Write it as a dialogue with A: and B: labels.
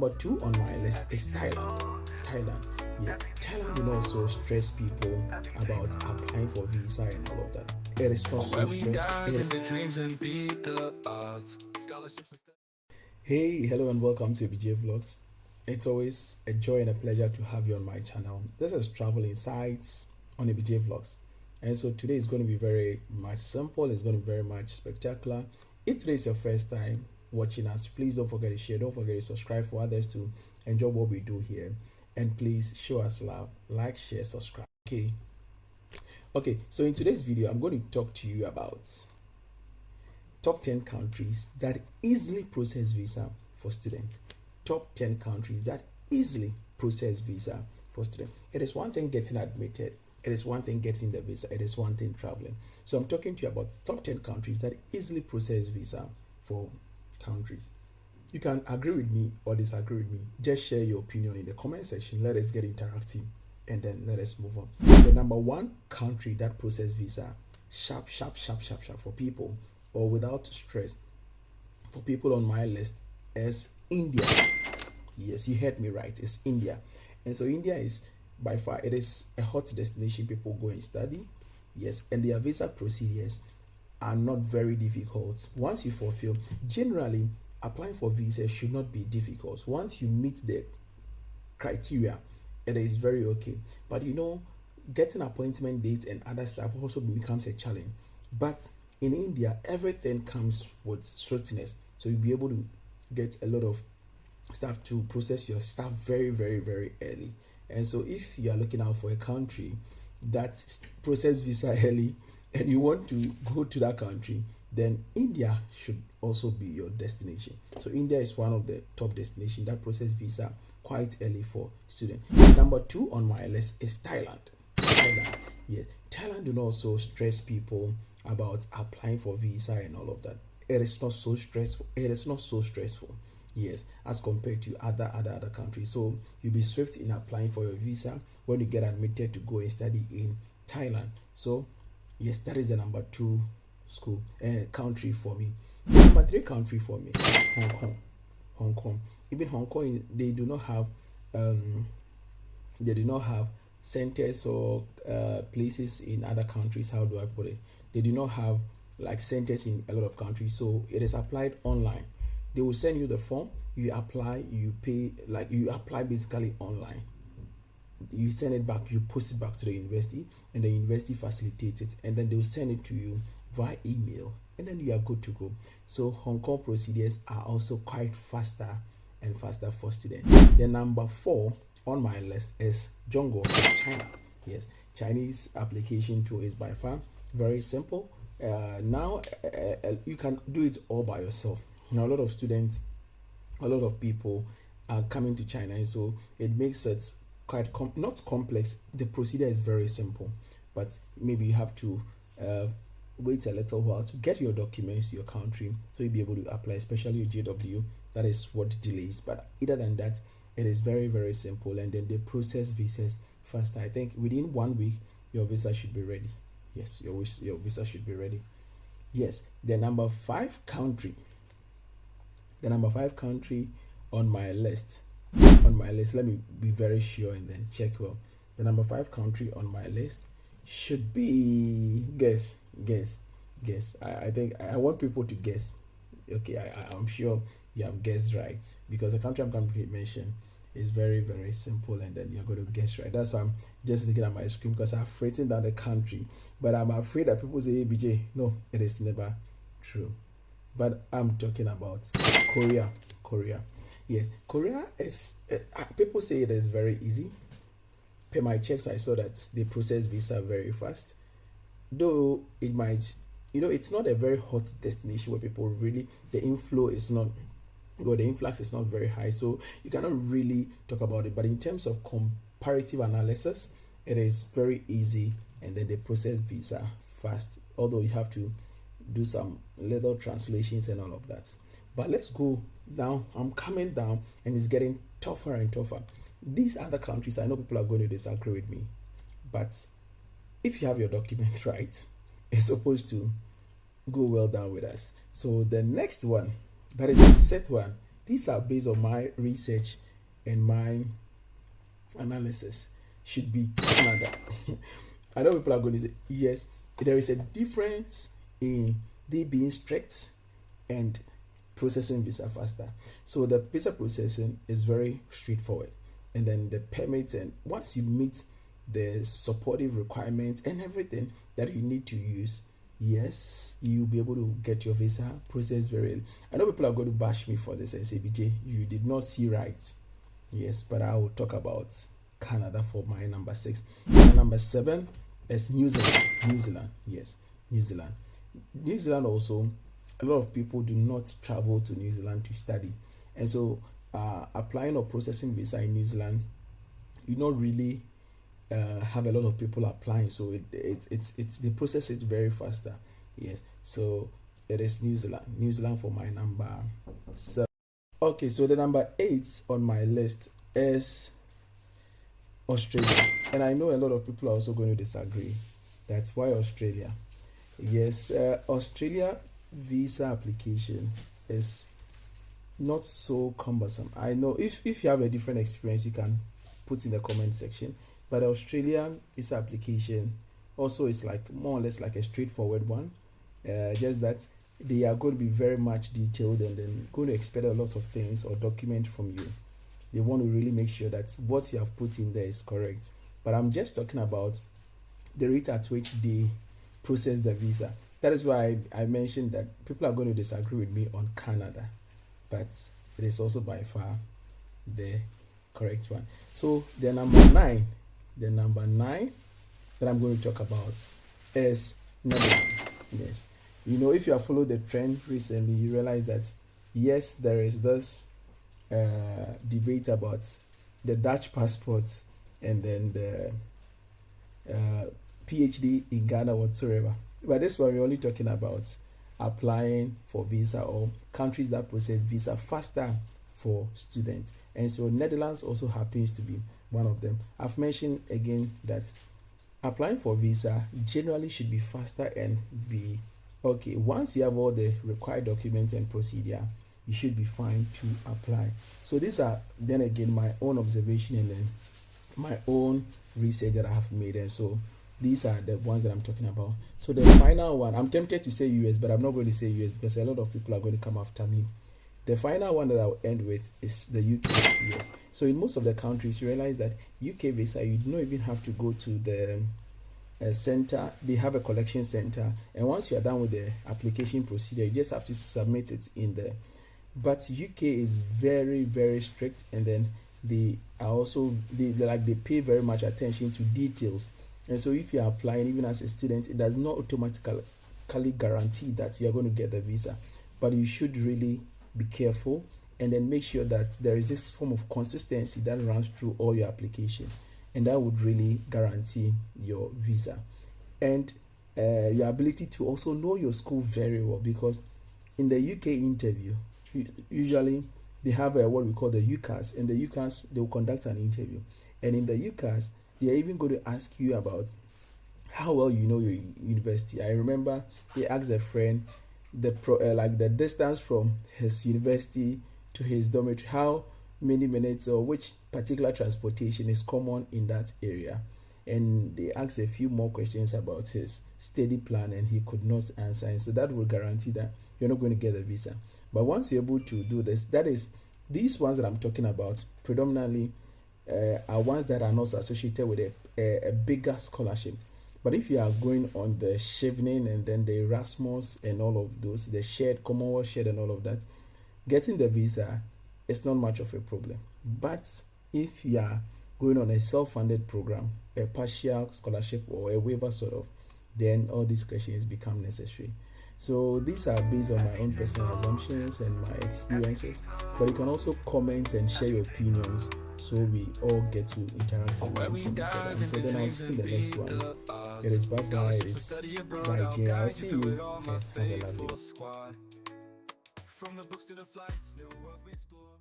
A: Number two on my list is Thailand. Thailand. Yeah, Thailand will also stress people about applying for visa and all of that. It is not so stressful. Hey, hello and welcome to BJ Vlogs. It's always a joy and a pleasure to have you on my channel. This is Travel Insights on BJ Vlogs. And so today is going to be very much simple, it's going to be very much spectacular. If today is your first time watching us, please don't forget to share, don't forget to subscribe for others to enjoy what we do here. And please show us love, like, share, subscribe. Okay, so in today's video, I'm going to talk to you about top 10 countries that easily process visa for students. Top 10 countries that easily process visa for students. It is one thing getting admitted, it is one thing getting the visa, it is one thing traveling. So I'm talking to you about top 10 countries that easily process visa for countries. You can agree with me or disagree with me. Just share your opinion in the comment section. Let us get interactive and then let us move on. The number one country that process visa sharp for people or without stress for people on my list is India. Yes, you heard me right. It's India. And so India is by far, it is a hot destination people go and study. Yes, and their visa procedures are not very difficult. Once you fulfill, generally applying for visa should not be difficult. Once you meet the criteria, it is very okay. But getting appointment dates and other stuff also becomes a challenge. But in India, everything comes with strictness. So you'll be able to get a lot of stuff to process your stuff very early. And so if you are looking out for a country that process visa early and you want to go to that country, then India should also be your destination. So India is one of the top destinations that process visa quite early for students. Number two on my list is Thailand. Thailand, yes. Thailand do not also stress people about applying for visa and all of that. It is not so stressful. It is not so stressful. Yes, as compared to other countries. So you'll be swift in applying for your visa when you get admitted to go and study in Thailand. So yes, that is the number two country for me. The number three country for me, Hong Kong. Hong Kong. Even Hong Kong, they do not have centers or places in other countries. How do I put it? They do not have like centers in a lot of countries, so it is applied online. They will send you the form, you apply, you pay, like you apply basically online. You send it back, you post it back to the university, and the university facilitates it, and then they will send it to you via email, and then you are good to go. So Hong Kong procedures are also quite faster and faster for students. The number four on my list is Zhongguo, China. Yes, Chinese application tool is by far very simple. Now you can do it all by yourself. Now a lot of students, a lot of people are coming to China, and so it makes it quite not complex. The procedure is very simple, but maybe you have to wait a little while to get your documents to your country, so you'll be able to apply, especially your JW. That is what delays. But other than that, it is very simple, and then they process visas faster. I think within 1 week your visa should be ready. Yes, your visa should be ready. Yes, the number five country on my list, let me be very sure and then check well. The number five country on my list should be guess. I think I want people to guess. Okay, I'm sure you have guessed right, because the country I'm going to mention is very simple, and then you're going to guess right. That's why I'm just looking at my screen, because I've written down the country, but I'm afraid that people say, hey, BJ, no, it is never true. But I'm talking about Korea. Yes, Korea is, people say it is very easy. Per my checks, I saw that they process visa very fast, though it might, it's not a very hot destination where people really, the influx is not very high, so you cannot really talk about it. But in terms of comparative analysis, it is very easy, and then they process visa fast, although you have to do some little translations and all of that. But let's go down. I'm coming down, and it's getting tougher and tougher. These other countries, I know people are going to disagree with me, but if you have your document right, it's supposed to go well down with us. So the next one, that is the set one, these are based on my research and my analysis, should be Canada. I know people are going to say, yes, there is a difference in they being strict and processing visa faster. So the visa processing is very straightforward. And then the permits, and once you meet the supportive requirements and everything that you need to use, yes, you'll be able to get your visa processed very early. I know people are going to bash me for this and say, BJ, you did not see right. Yes, but I will talk about Canada for my number 6. My number 7 is New Zealand. New Zealand, yes, New Zealand. New Zealand also, a lot of people do not travel to New Zealand to study, and so applying or processing visa in New Zealand, you not really have a lot of people applying, so it's they process it very faster. Yes, so it is New Zealand. New Zealand for my number 7. Okay, so the number 8 on my list is Australia, and I know a lot of people are also going to disagree. That's why Australia. Yes, Australia visa application is not so cumbersome. I know if you have a different experience, you can put in the comment section. But Australia visa application also is like more or less like a straightforward one. Just that they are going to be very much detailed and then going to expect a lot of things or document from you. They want to really make sure that what you have put in there is correct. But I'm just talking about the rate at which they process the visa. That is why I mentioned that people are going to disagree with me on Canada, but it is also by far the correct one. So the number 9 that I'm going to talk about is Netherlands. Yes, you know, if you have followed the trend recently, you realize that yes, there is this debate about the Dutch passports and then the PhD in Ghana whatsoever. But this one we're only talking about applying for visa or countries that process visa faster for students. And so Netherlands also happens to be one of them. I've mentioned again that applying for visa generally should be faster and be okay. Once you have all the required documents and procedure, you should be fine to apply. So these are then again my own observation and then my own research that I have made. And so these are the ones that I'm talking about. So the final one, I'm tempted to say US, but I'm not going to say US because a lot of people are going to come after me. The final one that I'll end with is the UK. Yes. So in most of the countries, you realize that UK visa, you don't even have to go to the center. They have a collection center, and once you are done with the application procedure, you just have to submit it in there. But UK is very, very strict, and then they are also they pay very much attention to details. And so if you are applying even as a student, it does not automatically guarantee that you are going to get the visa, but you should really be careful and then make sure that there is this form of consistency that runs through all your application, and that would really guarantee your visa and your ability to also know your school very well, because in the UK interview usually they have what we call the UCAS, and the UCAS they will conduct an interview, and in the UCAS they are even going to ask you about how well you know your university. I remember they asked a friend the distance from his university to his dormitory, how many minutes or which particular transportation is common in that area, and they asked a few more questions about his study plan, and he could not answer, and so that will guarantee that you're not going to get a visa. But once you're able to do this, that is, these ones that I'm talking about predominantly are ones that are not associated with a bigger scholarship. But if you are going on the Chevening and then the Erasmus and all of those, the shared, Commonwealth shared and all of that, getting the visa is not much of a problem. But if you are going on a self-funded program, a partial scholarship or a waiver sort of, then all these questions become necessary. So these are based on my own personal assumptions and my experiences, but you can also comment and share your opinions so we all get to interact and learn from each other. Until then, I'll see you in the next one. It is bye-bye, it is Zaije. I'll see you and have a lovely one.
B: From the books to the flights, new worlds we explore.